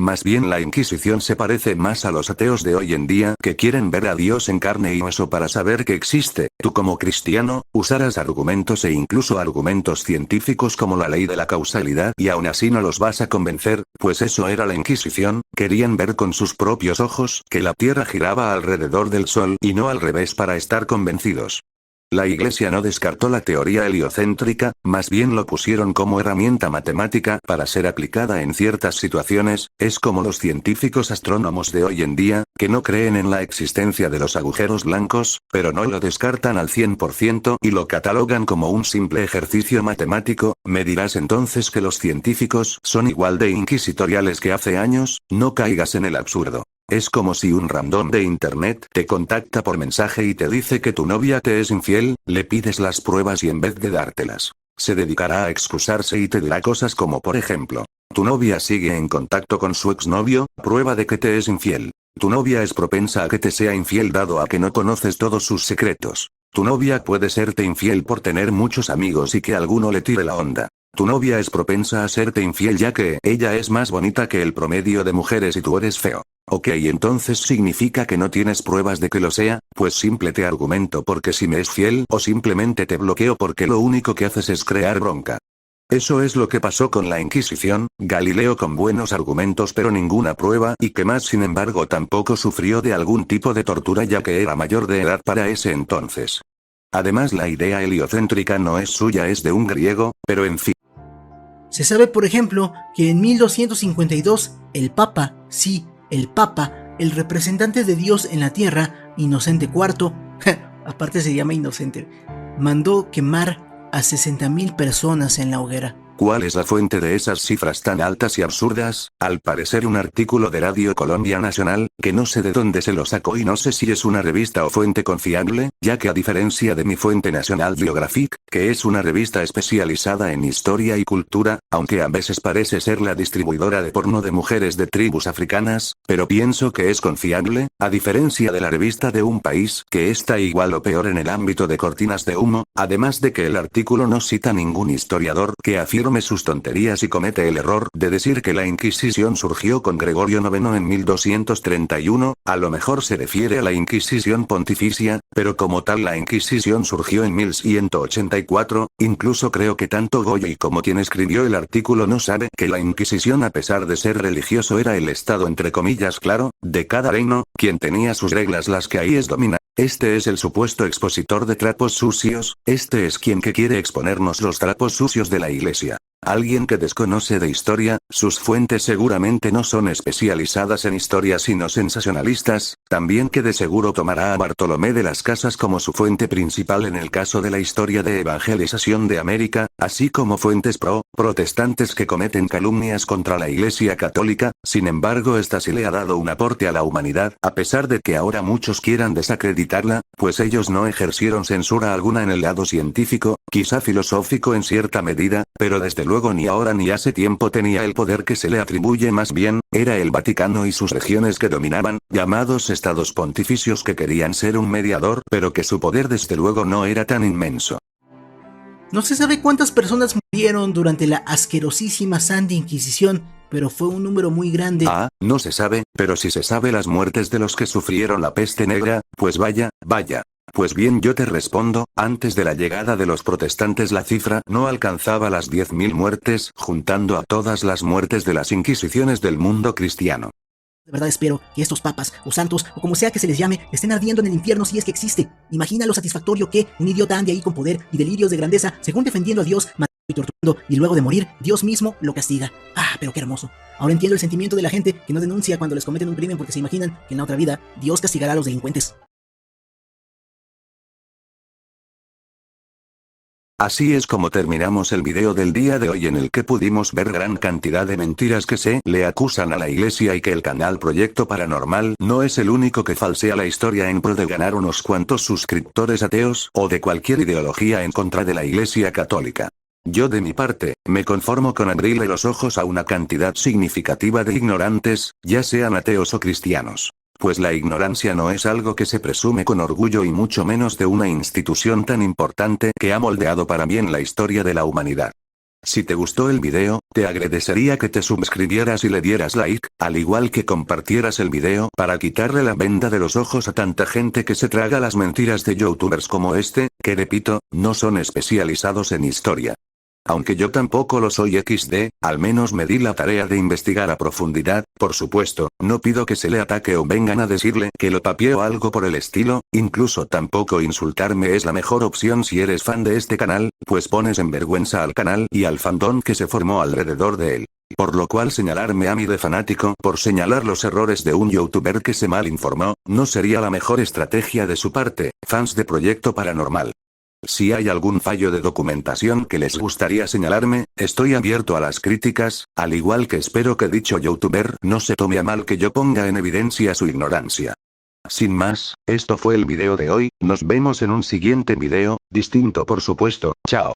Más bien la Inquisición se parece más a los ateos de hoy en día que quieren ver a Dios en carne y hueso para saber que existe. Tú como cristiano, usarás argumentos e incluso argumentos científicos como la ley de la causalidad y aún así no los vas a convencer, pues eso era la Inquisición, querían ver con sus propios ojos que la Tierra giraba alrededor del Sol y no al revés para estar convencidos. La Iglesia no descartó la teoría heliocéntrica, más bien lo pusieron como herramienta matemática para ser aplicada en ciertas situaciones, es como los científicos astrónomos de hoy en día, que no creen en la existencia de los agujeros blancos, pero no lo descartan al 100% y lo catalogan como un simple ejercicio matemático. Me dirás entonces que los científicos son igual de inquisitoriales que hace años, no caigas en el absurdo. Es como si un random de internet te contacta por mensaje y te dice que tu novia te es infiel, le pides las pruebas y en vez de dártelas, se dedicará a excusarse y te dirá cosas como por ejemplo, tu novia sigue en contacto con su exnovio, prueba de que te es infiel. Tu novia es propensa a que te sea infiel dado a que no conoces todos sus secretos. Tu novia puede serte infiel por tener muchos amigos y que alguno le tire la onda. Tu novia es propensa a serte infiel ya que ella es más bonita que el promedio de mujeres y tú eres feo. Ok, entonces significa que no tienes pruebas de que lo sea, pues simple te argumento porque si me es fiel o simplemente te bloqueo porque lo único que haces es crear bronca. Eso es lo que pasó con la Inquisición, Galileo con buenos argumentos pero ninguna prueba y que más sin embargo tampoco sufrió de algún tipo de tortura ya que era mayor de edad para ese entonces. Además la idea heliocéntrica no es suya, es de un griego, pero en fin. Se sabe por ejemplo que en 1252 el Papa, sí, el Papa, el representante de Dios en la tierra, Inocente IV, aparte se llama Inocente, mandó quemar a 60,000 personas en la hoguera. ¿Cuál es la fuente de esas cifras tan altas y absurdas? Al parecer un artículo de Radio Colombia Nacional, que no sé de dónde se lo sacó y no sé si es una revista o fuente confiable, ya que a diferencia de mi fuente National Geographic, que es una revista especializada en historia y cultura, aunque a veces parece ser la distribuidora de porno de mujeres de tribus africanas, pero pienso que es confiable, a diferencia de la revista de un país que está igual o peor en el ámbito de cortinas de humo, además de que el artículo no cita ningún historiador que afirme sus tonterías y comete el error de decir que la Inquisición surgió con Gregorio IX en 1231, a lo mejor se refiere a la Inquisición pontificia, pero como tal la Inquisición surgió en 1184, incluso creo que tanto Goyi como quien escribió el artículo no sabe que la Inquisición a pesar de ser religioso era el estado entre comillas claro, de cada reino, quien tenía sus reglas las que ahí es domina. Este es el supuesto expositor de trapos sucios, este es quien que quiere exponernos los trapos sucios de la iglesia. Alguien que desconoce de historia, sus fuentes seguramente no son especializadas en historia sino sensacionalistas, también que de seguro tomará a Bartolomé de las Casas como su fuente principal en el caso de la historia de evangelización de América, así como fuentes protestantes que cometen calumnias contra la Iglesia Católica, sin embargo esta sí le ha dado un aporte a la humanidad, a pesar de que ahora muchos quieran desacreditarla, pues ellos no ejercieron censura alguna en el lado científico, quizá filosófico en cierta medida, pero desde luego ni ahora ni hace tiempo tenía el poder que se le atribuye más bien, era el Vaticano y sus regiones que dominaban, llamados estados pontificios que querían ser un mediador, pero que su poder desde luego no era tan inmenso. No se sabe cuántas personas murieron durante la asquerosísima Santa Inquisición, pero fue un número muy grande. No se sabe, pero si se sabe las muertes de los que sufrieron la peste negra, pues vaya. Pues bien yo te respondo, antes de la llegada de los protestantes la cifra no alcanzaba las 10.000 muertes, juntando a todas las muertes de las inquisiciones del mundo cristiano. De verdad espero que estos papas, o santos, o como sea que se les llame, estén ardiendo en el infierno si es que existe. Imagina lo satisfactorio que un idiota ande ahí con poder y delirios de grandeza, según defendiendo a Dios, matando y torturando, y luego de morir, Dios mismo lo castiga. Pero qué hermoso. Ahora entiendo el sentimiento de la gente que no denuncia cuando les cometen un crimen porque se imaginan que en la otra vida, Dios castigará a los delincuentes. Así es como terminamos el video del día de hoy en el que pudimos ver gran cantidad de mentiras que se le acusan a la iglesia y que el canal Proyecto Paranormal no es el único que falsea la historia en pro de ganar unos cuantos suscriptores ateos o de cualquier ideología en contra de la iglesia católica. Yo de mi parte, me conformo con abrirle los ojos a una cantidad significativa de ignorantes, ya sean ateos o cristianos. Pues la ignorancia no es algo que se presume con orgullo y mucho menos de una institución tan importante que ha moldeado para bien la historia de la humanidad. Si te gustó el video, te agradecería que te suscribieras y le dieras like, al igual que compartieras el video para quitarle la venda de los ojos a tanta gente que se traga las mentiras de youtubers como este, que repito, no son especializados en historia. Aunque yo tampoco lo soy XD, al menos me di la tarea de investigar a profundidad, por supuesto, no pido que se le ataque o vengan a decirle que lo papié o algo por el estilo, incluso tampoco insultarme es la mejor opción si eres fan de este canal, pues pones en vergüenza al canal y al fandom que se formó alrededor de él. Por lo cual señalarme a mí de fanático por señalar los errores de un youtuber que se mal informó, no sería la mejor estrategia de su parte, fans de Proyecto Paranormal. Si hay algún fallo de documentación que les gustaría señalarme, estoy abierto a las críticas, al igual que espero que dicho youtuber no se tome a mal que yo ponga en evidencia su ignorancia. Sin más, esto fue el video de hoy, nos vemos en un siguiente video, distinto por supuesto, chao.